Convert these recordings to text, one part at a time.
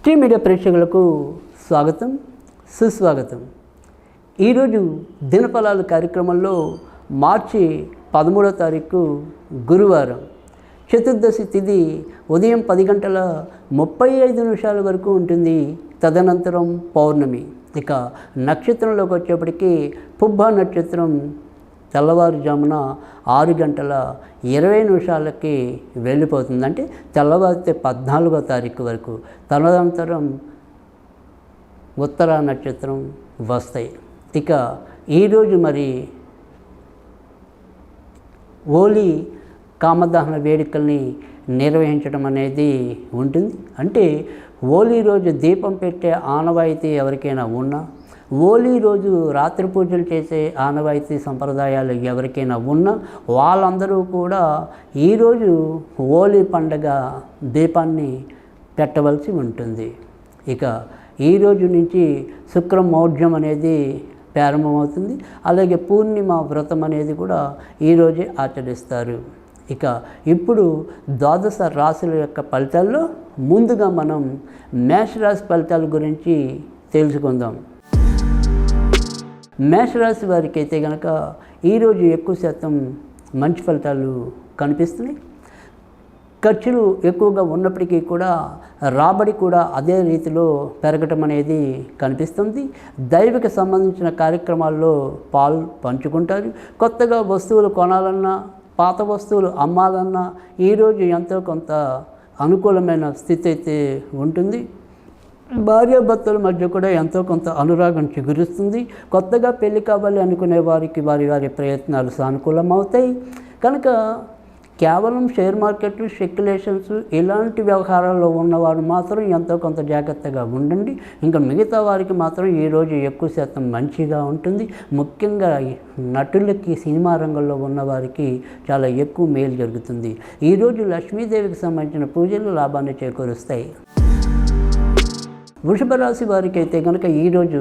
Tea media ప్రేక్షకులకు స్వాగతం సుస్వాగతం. ఈరోజు దినఫలాలు కార్యక్రమంలో మార్చి 13వ తారీఖు గురువారం, చతుర్దశి తిథి ఉదయం 10:35 వరకు ఉంటుంది. తదనంతరం పౌర్ణమి. ఇక నక్షత్రంలోకి వచ్చేప్పటికీ పుబ్బ నక్షత్రం తెల్లవారుజామున 6:20 వెళ్ళిపోతుంది. అంటే తెల్లవారితే 14వ తారీఖు వరకు. తదనంతరం ఉత్తర నక్షత్రం వస్తాయి. ఇక ఈరోజు మరి హోలీ కామదహన వేడుకల్ని నిర్వహించడం అనేది ఉంటుంది. అంటే హోలీ రోజు దీపం పెట్టే ఆనవాయితీ ఎవరికైనా ఉన్నా, హోలీ రోజు రాత్రి పూజలు చేసే ఆనవాయితీ సంప్రదాయాలు ఎవరికైనా ఉన్నా వాళ్ళందరూ కూడా ఈరోజు హోలీ పండగ దీపాన్ని పెట్టవలసి ఉంటుంది. ఇక ఈరోజు నుంచి శుక్రమౌఢ్యం అనేది ప్రారంభమవుతుంది. అలాగే పూర్ణిమ వ్రతం అనేది కూడా ఈరోజే ఆచరిస్తారు. ఇక ఇప్పుడు ద్వాదశ రాశుల యొక్క ఫలితాల్లో ముందుగా మనం మేషరాశి ఫలితాల గురించి తెలుసుకుందాం. మేషరాశి వారికి అయితే కనుక ఈరోజు ఎక్కువ శాతం మంచి ఫలితాలు కనిపిస్తున్నాయి. ఖర్చులు ఎక్కువగా ఉన్నప్పటికీ కూడా రాబడి కూడా అదే రీతిలో పెరగటం అనేది కనిపిస్తుంది. దైవిక సంబంధించిన కార్యక్రమాల్లో పాలు పంచుకుంటారు. కొత్తగా వస్తువులు కొనాలన్నా, పాత వస్తువులు అమ్మాలన్నా ఈరోజు ఎంతో కొంత అనుకూలమైన స్థితి అయితే ఉంటుంది. భార్యాభర్తల మధ్య కూడా ఎంతో కొంత అనురాగం చిగురుస్తుంది. కొత్తగా పెళ్లి కావాలి అనుకునే వారికి వారి ప్రయత్నాలు సానుకూలమవుతాయి. కనుక కేవలం షేర్ మార్కెట్లు, స్పెక్యులేషన్స్ ఇలాంటి వ్యవహారాల్లో ఉన్నవారు మాత్రం ఎంతో కొంత జాగ్రత్తగా ఉండండి. ఇంకా మిగతా వారికి మాత్రం ఈరోజు ఎక్కువ శాతం మంచిగా ఉంటుంది. ముఖ్యంగా నటులకి, సినిమా రంగంలో ఉన్నవారికి చాలా ఎక్కువ మేలు జరుగుతుంది. ఈరోజు లక్ష్మీదేవికి సంబంధించిన పూజలు లాభాన్ని చేకూరుస్తాయి. వృషభ రాశి వారికి అయితే కనుక ఈరోజు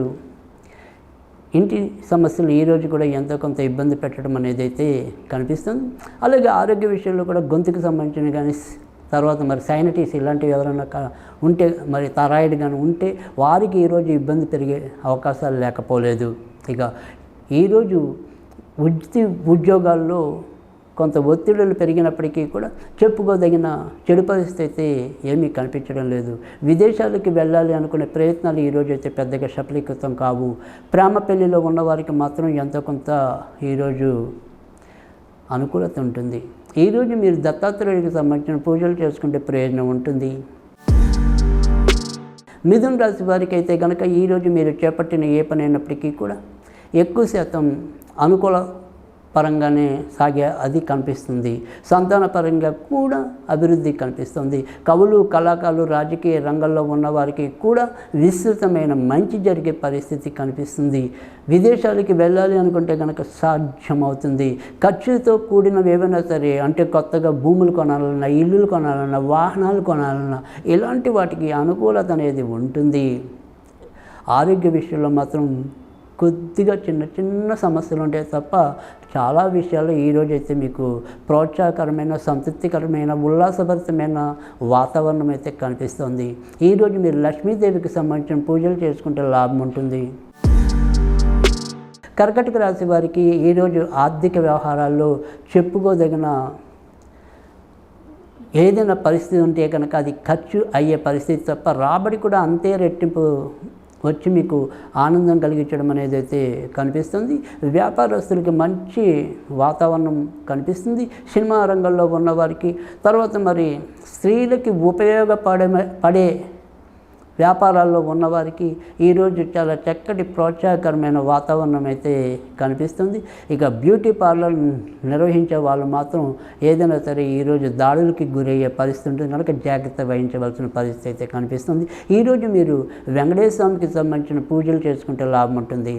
ఇంటి సమస్యలు ఈరోజు కూడా ఎంతో కొంత ఇబ్బంది పెట్టడం అనేది అయితే కనిపిస్తుంది. అలాగే ఆరోగ్య విషయంలో కూడా గొంతుకు సంబంధించిన కానీ, తర్వాత మరి సైనటిస్ ఇలాంటివి ఎవరైనా ఉంటే, మరి థైరాయిడ్ కానీ ఉంటే వారికి ఈరోజు ఇబ్బంది పెరిగే అవకాశాలు లేకపోలేదు. ఇక ఈరోజు ఉద్యోగాల్లో కొంత ఒత్తిడులు పెరిగినప్పటికీ కూడా చెప్పుకోదగిన చెడు పరిస్థితి అయితే ఏమీ కనిపించడం లేదు. విదేశాలకి వెళ్ళాలి అనుకునే ప్రయత్నాలు ఈరోజు అయితే పెద్దగా సఫలీకృతం కావు. ప్రేమ పెళ్లిలో ఉన్నవారికి మాత్రం ఎంతో కొంత ఈరోజు అనుకూలత ఉంటుంది. ఈరోజు మీరు దత్తాత్రేయుడికి సంబంధించిన పూజలు చేసుకుంటే ప్రయోజనం ఉంటుంది. మిథున రాశి వారికి అయితే కనుక ఈరోజు మీరు చేపట్టిన ఏ పని అయినప్పటికీ కూడా ఎక్కువ శాతం అనుకూల పరంగానే సాగే అది కనిపిస్తుంది. సంతాన పరంగా కూడా అభివృద్ధి కనిపిస్తుంది. కవులు, కళాకారులు, రాజకీయ రంగంలో ఉన్నవారికి కూడా విస్తృతమైన మంచి జరిగే పరిస్థితి కనిపిస్తుంది. విదేశాలకి వెళ్ళాలి అనుకుంటే కనుక సాధ్యమవుతుంది. ఖర్చుతో కూడినవి ఏవైనా సరే, అంటే కొత్తగా భూములు కొనాలన్నా, ఇల్లులు కొనాలన్నా, వాహనాలు కొనాలన్నా ఇలాంటి వాటికి అనుకూలత అనేది ఉంటుంది. ఆరోగ్య విషయంలో మాత్రం కొద్దిగా చిన్న సమస్యలు ఉంటాయి తప్ప చాలా విషయాల్లో ఈరోజైతే మీకు ప్రోత్సాహకరమైన, సంతృప్తికరమైన, ఉల్లాసభరితమైన వాతావరణం అయితే కనిపిస్తుంది. ఈరోజు మీరు లక్ష్మీదేవికి సంబంధించిన పూజలు చేసుకుంటే లాభం ఉంటుంది. కర్కాటక రాశి వారికి ఈరోజు ఆర్థిక వ్యవహారాల్లో చెప్పుకోదగిన ఏదైనా పరిస్థితి ఉంటే కనుక అది ఖర్చు అయ్యే పరిస్థితి తప్ప రాబడి కూడా అంతే రెట్టింపు వచ్చి మీకు ఆనందం కలిగించడం అనేది అయితే కనిపిస్తుంది. వ్యాపారస్తులకి మంచి వాతావరణం కనిపిస్తుంది. సినిమా రంగంలో ఉన్నవారికి, తర్వాత మరి స్త్రీలకి ఉపయోగపడే వ్యాపారాల్లో ఉన్నవారికి ఈరోజు చాలా చక్కటి ప్రోత్సాహకరమైన వాతావరణం అయితే కనిపిస్తుంది. ఇక బ్యూటీ పార్లర్ నిర్వహించే వాళ్ళు మాత్రం ఏదైనా సరే ఈరోజు దాడులకి గురయ్యే పరిస్థితి ఉంటుంది కనుక జాగ్రత్త వహించవలసిన పరిస్థితి అయితే కనిపిస్తుంది. ఈరోజు మీరు వెంకటేశ్వర స్వామికి సంబంధించిన పూజలు చేసుకుంటే లాభం ఉంటుంది.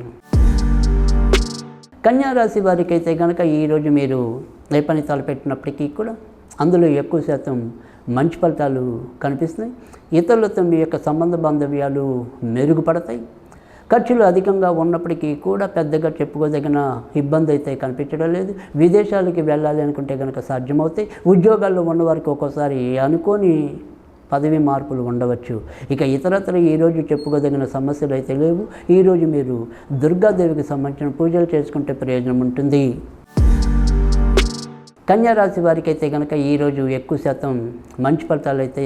కన్యా రాశి వారికి అయితే కనుక ఈరోజు మీరు ఏ పని తలపెట్టినప్పటికీ కూడా అందులో ఎక్కువ శాతం మంచి ఫలితాలు కనిపిస్తున్నాయి. ఇతరులతో మీ యొక్క సంబంధ బాంధవ్యాలు మెరుగుపడతాయి. ఖర్చులు అధికంగా ఉన్నప్పటికీ కూడా పెద్దగా చెప్పుకోదగిన ఇబ్బంది అయితే కనిపించడం లేదు. విదేశాలకి వెళ్ళాలి అనుకుంటే కనుక సాధ్యమవుతాయి. ఉద్యోగాల్లో ఉన్నవారికి ఒక్కోసారి అనుకోని పదవి మార్పులు ఉండవచ్చు. ఇక ఇతరత్ర ఈరోజు చెప్పుకోదగిన సమస్యలు అయితే లేవు. ఈరోజు మీరు దుర్గాదేవికి సంబంధించిన పూజలు చేసుకుంటే ప్రయోజనం ఉంటుంది. కన్యా రాశి వారికి అయితే కనుక ఈరోజు ఎక్కువ శాతం మంచి ఫలితాలు అయితే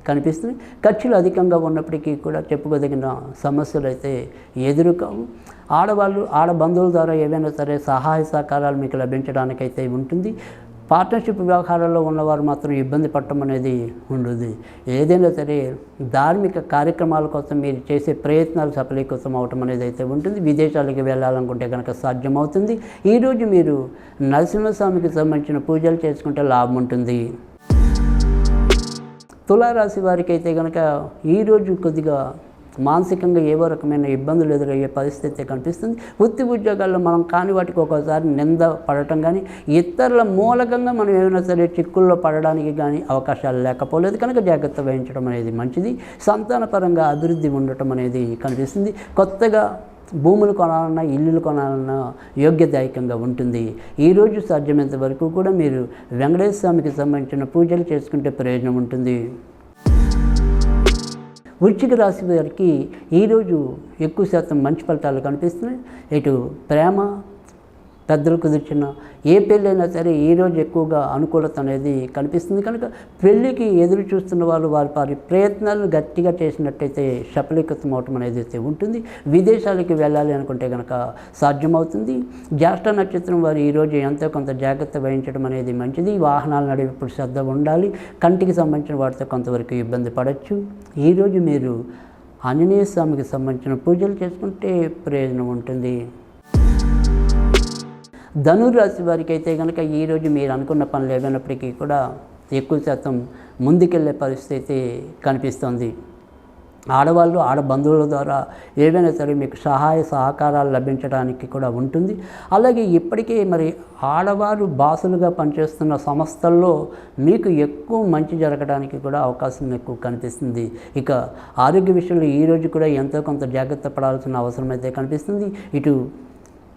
కనిపిస్తుంది. ఖర్చులు అధికంగా ఉన్నప్పటికీ కూడా చెప్పుకోదగిన సమస్యలు అయితే ఎదురుకావు. ఆడ బంధువుల ద్వారా ఏవైనా సరే సహాయ సహకారాలు మీకు లభించడానికైతే ఉంటుంది. పార్ట్నర్షిప్ వ్యవహారాల్లో ఉన్నవారు మాత్రం ఇబ్బంది పడటం అనేది ఉండదు. ఏదైనా సరే ధార్మిక కార్యక్రమాల కోసం మీరు చేసే ప్రయత్నాలు సఫలీకృతం అవటం అనేది అయితే ఉంటుంది. విదేశాలకు వెళ్ళాలనుకుంటే కనుక సాధ్యమవుతుంది. ఈరోజు మీరు నరసింహస్వామికి సంబంధించిన పూజలు చేసుకుంటే లాభం ఉంటుంది. తులారాశి వారికి అయితే కనుక ఈరోజు కొద్దిగా మానసికంగా ఏవో రకమైన ఇబ్బందులు ఎదురయ్యే పరిస్థితి కనిపిస్తుంది. వృత్తి ఉద్యోగాల్లో మనం కాని వాటికి ఒకసారి నింద పడటం కానీ, ఇతరుల మూలకంగా మనం ఏమైనా సరే చిక్కుల్లో పడడానికి కానీ అవకాశాలు లేకపోలేదు కనుక జాగ్రత్త వహించడం అనేది మంచిది. సంతానపరంగా అభివృద్ధి ఉండటం అనేది కనిపిస్తుంది. కొత్తగా భూములు కొనాలన్నా ఇల్లులు కొనాలన్నా యోగ్యదాయకంగా ఉంటుంది. ఈరోజు సాధ్యమైనంత వరకు కూడా మీరు వెంకటేశ్వర స్వామికి సంబంధించిన పూజలు చేసుకుంటే ప్రయోజనం ఉంటుంది. వృశ్చిక రాశి వారికి ఈరోజు ఎక్కువ శాతం మంచి ఫలితాలు కనిపిస్తున్నాయి. ఇటు ప్రేమ పెద్దలు కుదిర్చిన ఏ పెళ్ళైనా సరే ఈరోజు ఎక్కువగా అనుకూలత అనేది కనిపిస్తుంది కనుక పెళ్ళికి ఎదురు చూస్తున్న వాళ్ళు వారి ప్రయత్నాలను గట్టిగా చేసినట్టయితే సఫలీకృతం అవటం అనేది అయితే ఉంటుంది. విదేశాలకి వెళ్ళాలి అనుకుంటే కనుక సాధ్యమవుతుంది. జ్యేష్ఠ నక్షత్రం వారు ఈరోజు ఎంతో కొంత జాగ్రత్త వహించడం అనేది మంచిది. వాహనాలు నడిపేప్పుడు శ్రద్ధ ఉండాలి. కంటికి సంబంధించిన వాటితో కొంతవరకు ఇబ్బంది పడవచ్చు. ఈరోజు మీరు ఆంజనేయ స్వామికి సంబంధించిన పూజలు చేసుకుంటే ప్రయోజనం ఉంటుంది. ధనురాశి వారికి అయితే కనుక ఈరోజు మీరు అనుకున్న పనులు ఏమైనప్పటికీ కూడా ఎక్కువ శాతం ముందుకెళ్ళే పరిస్థితి కనిపిస్తుంది. ఆడ బంధువుల ద్వారా ఏవైనా సరే మీకు సహాయ సహకారాలు లభించడానికి కూడా ఉంటుంది. అలాగే ఇప్పటికే మరి ఆడవారు బాసులుగా పనిచేస్తున్న సంస్థల్లో మీకు ఎక్కువ మంచి జరగడానికి కూడా అవకాశం ఎక్కువ కనిపిస్తుంది. ఇక ఆరోగ్య విషయంలో ఈరోజు కూడా ఎంతో కొంత జాగ్రత్త పడాల్సిన అవసరం అయితే కనిపిస్తుంది. ఇటు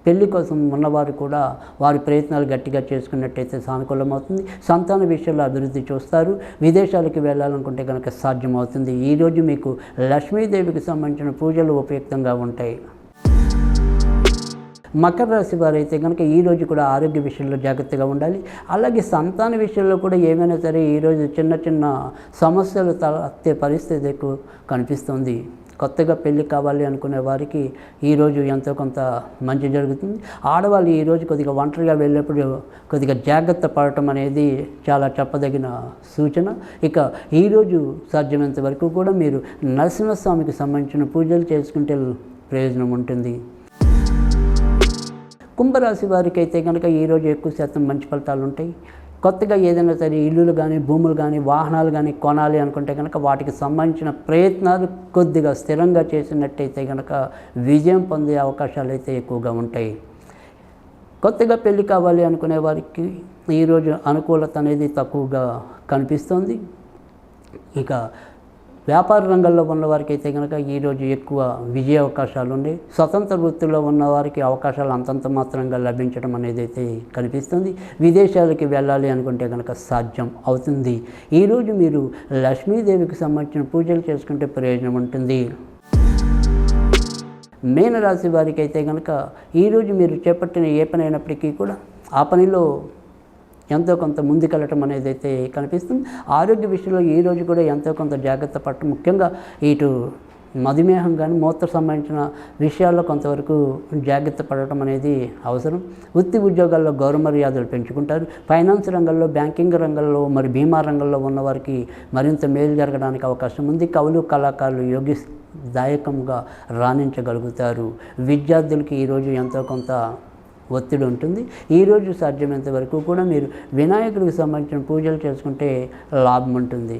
పెళ్లి కోసం ఉన్నవారు కూడా వారి ప్రయత్నాలు గట్టిగా చేసుకున్నట్టయితే సానుకూలమవుతుంది. సంతాన విషయంలో అభివృద్ధి చూస్తారు. విదేశాలకు వెళ్ళాలనుకుంటే కనుక సాధ్యమవుతుంది. ఈరోజు మీకు లక్ష్మీదేవికి సంబంధించిన పూజలు ఉపయుక్తంగా ఉంటాయి. మకర రాశి వారైతే కనుక ఈరోజు కూడా ఆరోగ్య విషయంలో జాగ్రత్తగా ఉండాలి. అలాగే సంతాన విషయంలో కూడా ఏమైనా సరే ఈరోజు చిన్న సమస్యలు తలెత్తే పరిస్థితి ఎక్కువ కనిపిస్తుంది. కొత్తగా పెళ్ళి కావాలి అనుకునే వారికి ఈరోజు ఎంతో కొంత మంచి జరుగుతుంది. ఆడవాళ్ళు ఈరోజు కొద్దిగా ఒంటరిగా వెళ్ళేప్పుడు కొద్దిగా జాగ్రత్త పడటం అనేది చాలా చెప్పదగిన సూచన. ఇక ఈరోజు సాధ్యమైనంత వరకు కూడా మీరు నరసింహస్వామికి సంబంధించిన పూజలు చేసుకుంటే ప్రయోజనం ఉంటుంది. కుంభరాశి వారికి అయితే కనుక ఈరోజు ఎక్కువ శాతం మంచి ఫలితాలు ఉంటాయి. కొత్తగా ఏదైనా సరే ఇల్లులు కానీ భూములు కానీ వాహనాలు కానీ కొనాలి అనుకుంటే కనుక వాటికి సంబంధించిన ప్రయత్నాలు కొద్దిగా స్థిరంగా చేసినట్టయితే కనుక విజయం పొందే అవకాశాలు అయితే ఎక్కువగా ఉంటాయి. కొత్తగా పెళ్లి కావాలి అనుకునే వారికి ఈరోజు అనుకూలత అనేది తక్కువగా కనిపిస్తుంది. ఇక వ్యాపార రంగంలో ఉన్నవారికి అయితే కనుక ఈరోజు ఎక్కువ విజయ అవకాశాలు ఉన్నాయి. స్వతంత్ర వృత్తిలో ఉన్నవారికి అవకాశాలు అంతంత మాత్రంగా లభించడం అనేది అయితే కనిపిస్తుంది. విదేశాలకి వెళ్ళాలి అనుకుంటే కనుక సాధ్యం అవుతుంది. ఈరోజు మీరు లక్ష్మీదేవికి సంబంధించిన పూజలు చేసుకుంటే ప్రయోజనం ఉంటుంది. మీనరాశి వారికి అయితే కనుక ఈరోజు మీరు చేపట్టిన ఏ పని అయినప్పటికీ కూడా ఆ పనిలో ఎంతో కొంత ముందుకెళ్ళటం అనేది అయితే కనిపిస్తుంది. ఆరోగ్య విషయంలో ఈరోజు కూడా ఎంతో కొంత జాగ్రత్త పడటం, ముఖ్యంగా ఇటు మధుమేహం కానీ మూత్ర సంబంధించిన విషయాల్లో కొంతవరకు జాగ్రత్త పడటం అనేది అవసరం. వృత్తి ఉద్యోగాల్లో గౌరవ మర్యాదలు పెంచుకుంటారు. ఫైనాన్స్ రంగంలో, బ్యాంకింగ్ రంగంలో, మరి బీమా రంగంలో ఉన్నవారికి మరింత మేలు జరగడానికి అవకాశం ఉంది. కవులు కళాకారులు యోగ్యదాయకంగా రాణించగలుగుతారు. విద్యార్థులకి ఈరోజు ఎంతో కొంత ఒత్తిడి ఉంటుంది. ఈరోజు సాధ్యమైనంత వరకు కూడా మీరు వినాయకుడికి సంబంధించిన పూజలు చేసుకుంటే లాభం ఉంటుంది.